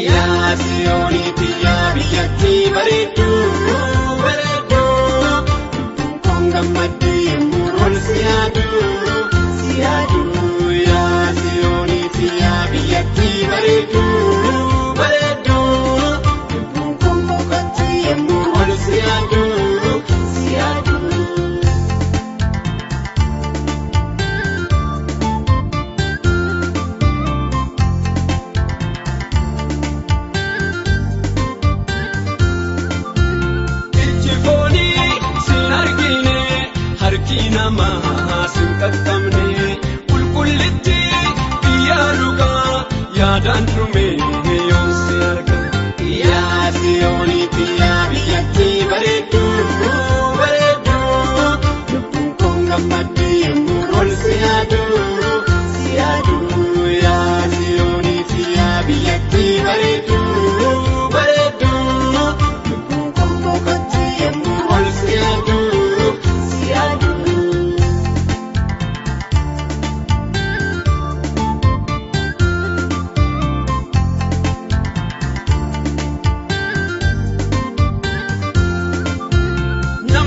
yaa Siyooniiti yaa biyyattii bareedduu kun gammaddu yemmuu ol si yaadu yaa Siyooniiti yaa biyyattii bareedduu kun boqotti yemmuu ol si yaadu. Nama sinqaqqabne qulqullitti biyya dhugaa yaadaan dhume yoon si arga yaa Siyooniiti yaa biyyattii bareedduu lubbuun kun gammaddu yemmuu ol si yaadu yaa Siyooniiti yaa biyyattii bareedduu lubbuun kun boqotti yemmuu ol si yaadu.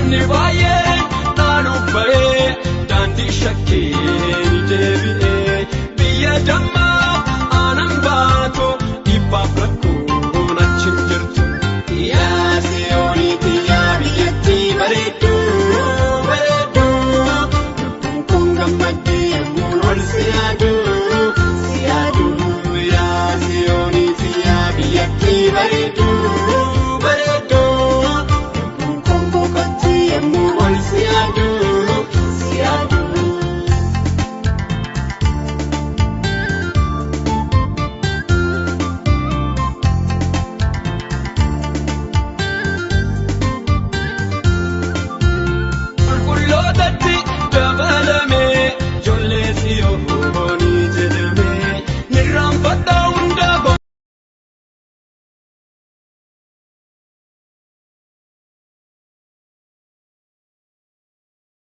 Nibaye nanubaye dandi shakkii deebi'ee biyya dammaa aanan baatu dhibbaaf rakkoon achiin jirtu yaa Siyooniiti yaa biyyattii bareedduu lubbuun kun gammaddu yemmuu ol si yaadu yaa Siyooniiti yaa biyyattii bareedduu